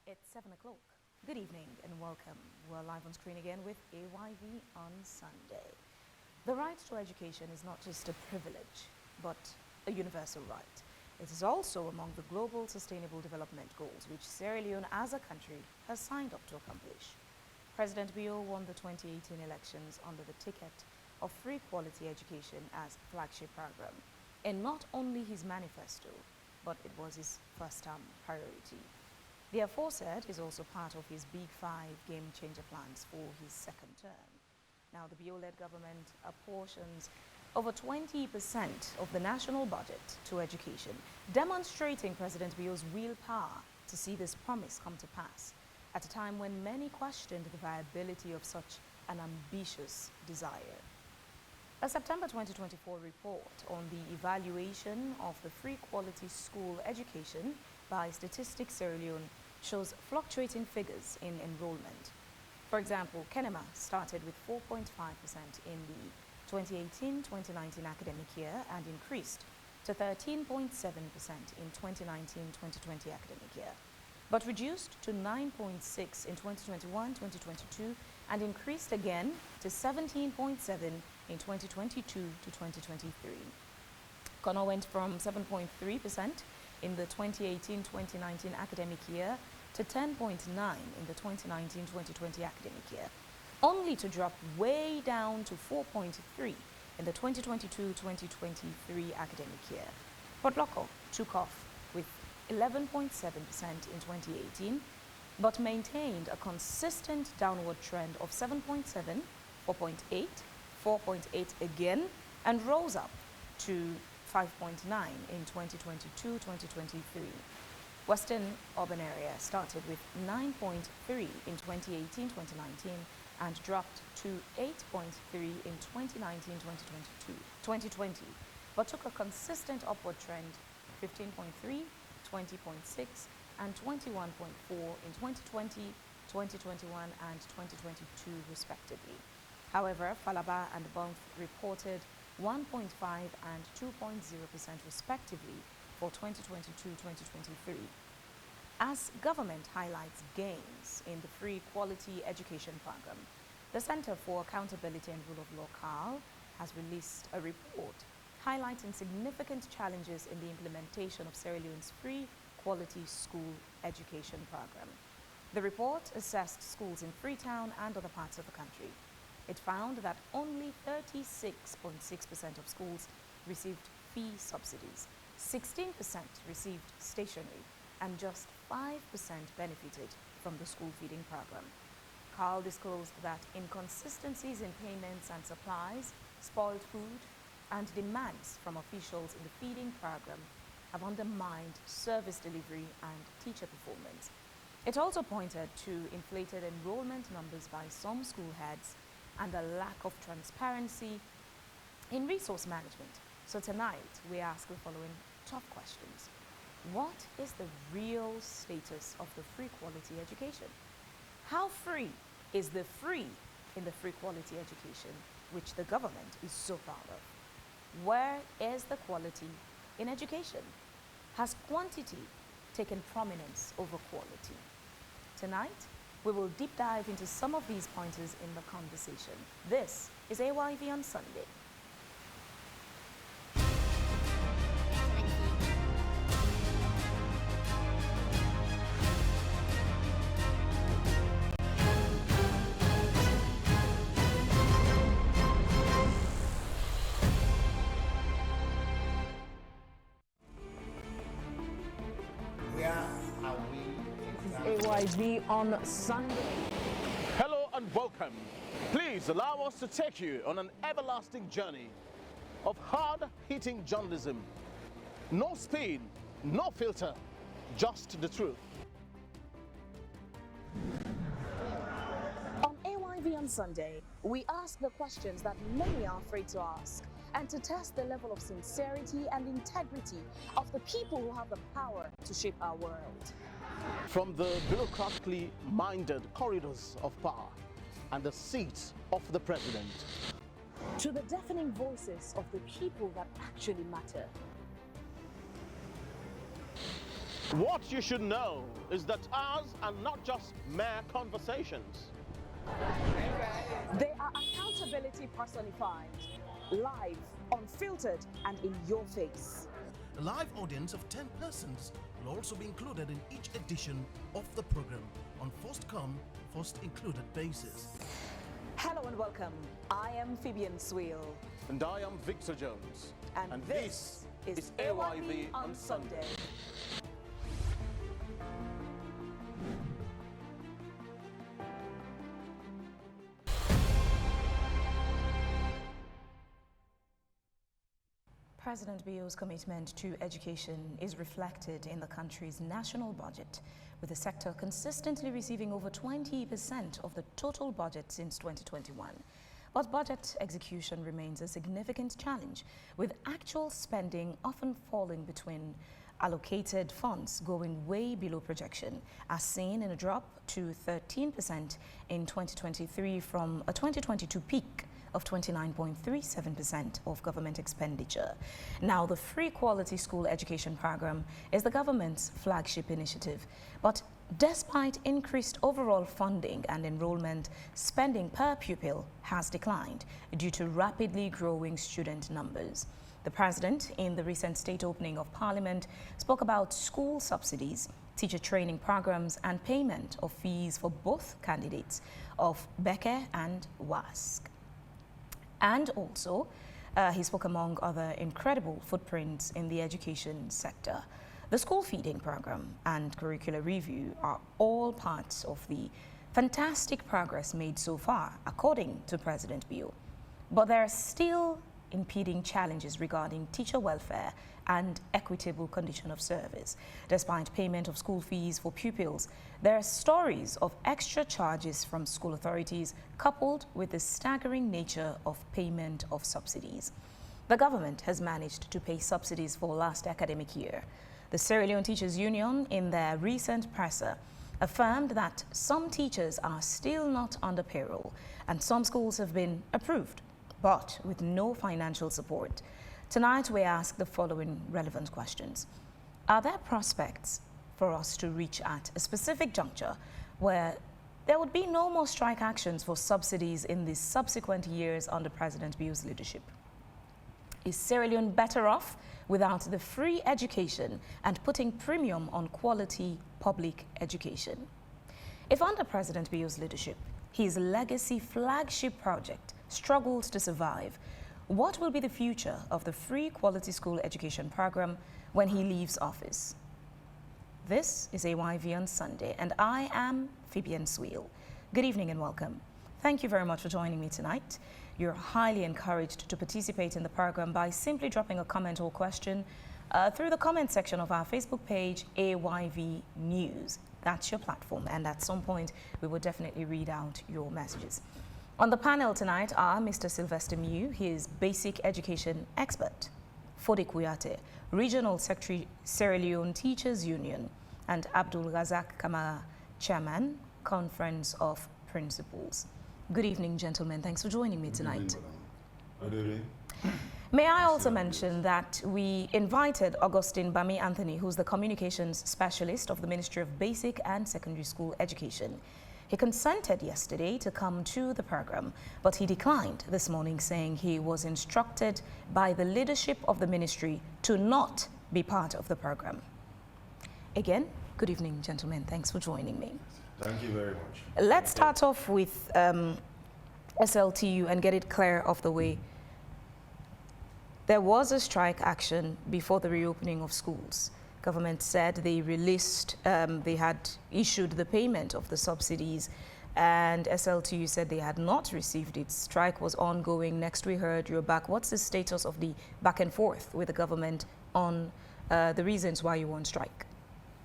It's 7 o'clock. Good evening and welcome. We're live on screen again with AYV on Sunday. The right to education is not just a privilege, but a universal right. It is also among the Global Sustainable Development Goals, which Sierra Leone as a country has signed up to accomplish. President Meheux won the 2018 elections under the ticket of free quality education as flagship program. And not only his manifesto, but it was his first-term priority. The aforesaid is also part of his Big Five game-changer plans for his second term. Now, the Meheux-led government apportions over 20% of the national budget to education, demonstrating President Meheu's willpower to see this promise come to pass at a time when many questioned the viability of such an ambitious desire. A September 2024 report on the evaluation of the free quality school education by Statistics Sierra Leone shows fluctuating figures in enrollment. For example, Kenema started with 4.5% in the 2018-2019 academic year and increased to 13.7% in 2019-2020 academic year, but reduced to 9.6 in 2021-2022 and increased again to 17.7 in 2022 to 2023. Kono went from 7.3% in the 2018-2019 academic year to 10.9 in the 2019-2020 academic year, only to drop way down to 4.3 in the 2022-2023 academic year. Port Loko took off with 11.7% in 2018, but maintained a consistent downward trend of 7.7, 4.8, 4.8 again, and rose up to 5.9 in 2022-2023. Western urban area started with 9.3 in 2018-2019 and dropped to 8.3 in 2019-2020, but took a consistent upward trend, 15.3, 20.6, and 21.4 in 2020, 2021, and 2022 respectively. However, Falaba and Banff reported 1.5 and 2.0% respectively for 2022-2023. As government highlights gains in the free quality education program, the Center for Accountability and Rule of Law (CAL) has released a report highlighting significant challenges in the implementation of Sierra Leone's free quality school education program. The report assessed schools in Freetown and other parts of the country. It found that only 36.6% of schools received fee subsidies, 16% received stationery, and just 5% benefited from the school feeding program. CAL disclosed that inconsistencies in payments and supplies, spoiled food, and demands from officials in the feeding program have undermined service delivery and teacher performance. It also pointed to inflated enrollment numbers by some school heads and a lack of transparency in resource management. So tonight, we ask the following tough questions. What is the real status of the free quality education? How free is the free in the free quality education, which the government is so proud of? Where is the quality in education? Has quantity taken prominence over quality? Tonight, we will deep dive into some of these pointers in the conversation. This is AYV on Sunday. AYV on Sunday. Hello and welcome. Please allow us to take you on an everlasting journey of hard-hitting journalism. No spin, no filter, just the truth. On AYV on Sunday, we ask the questions that many are afraid to ask, and to test the level of sincerity and integrity of the people who have the power to shape our world. From the bureaucratically minded corridors of power and the seats of the president, to the deafening voices of the people that actually matter. What you should know is that ours are not just mere conversations. They are accountability personified, live, unfiltered, and in your face. A live audience of 10 persons will also be included in each edition of the program on first come, first included basis. Hello and welcome. I am Phebean Swill. And I am Victor Jones. And this is AYV on Sunday. President Meheux's commitment to education is reflected in the country's national budget, with the sector consistently receiving over 20% of the total budget since 2021. But budget execution remains a significant challenge, with actual spending often falling between allocated funds going way below projection, as seen in a drop to 13% in 2023 from a 2022 peak of 29.37% of government expenditure. Now, the Free Quality School Education Program is the government's flagship initiative, but despite increased overall funding and enrollment, spending per pupil has declined due to rapidly growing student numbers. The president, in the recent state opening of Parliament, spoke about school subsidies, teacher training programs, and payment of fees for both candidates of Beke and WASC. And also, he spoke among other incredible footprints in the education sector. The school feeding program and curricular review are all parts of the fantastic progress made so far, according to President Meheux. But there are still impeding challenges regarding teacher welfare and equitable condition of service. Despite payment of school fees for pupils, there are stories of extra charges from school authorities coupled with the staggering nature of payment of subsidies. The government has managed to pay subsidies for last academic year. The Leone Teachers Union, in their recent presser, affirmed that some teachers are still not under payroll and some schools have been approved, but with no financial support. Tonight, we ask the following relevant questions. Are there prospects for us to reach at a specific juncture where there would be no more strike actions for subsidies in the subsequent years under President Meheux's leadership? Is Sierra Leone better off without the free education and putting premium on quality public education? If under President Meheux's leadership, his legacy flagship project struggles to survive, what will be the future of the Free Quality School Education Program when he leaves office? This is AYV on Sunday, and I am Phebean Swill. Good evening and welcome. Thank you very much for joining me tonight. You're highly encouraged to participate in the program by simply dropping a comment or question through the comment section of our Facebook page, AYV News. That's your platform, and at some point we will definitely read out your messages. On the panel tonight are Mr. Sylvester Meheux, he is basic education expert, Foday Kuyateh, Regional Secretary, Sierra Leone Teachers Union, and Abdul Razak Kamara, Chairman, Conference of Principals. Good evening, gentlemen. Thanks for joining me tonight. Good evening. May I also mention that we invited Augustine Bamie Anthony, who's the communications specialist of the Ministry of Basic and Secondary School Education. He consented yesterday to come to the program, but he declined this morning, saying he was instructed by the leadership of the ministry to not be part of the program. Again, good evening, gentlemen. Thanks for joining me. Thank you very much. Let's start off with SLTU and get it clear of the way. There was a strike action before the reopening of schools. Government said they released, they had issued the payment of the subsidies, and SLTU said they had not received it. Strike was ongoing. Next we heard you're back. What's the status of the back and forth with the government on the reasons why you were on strike?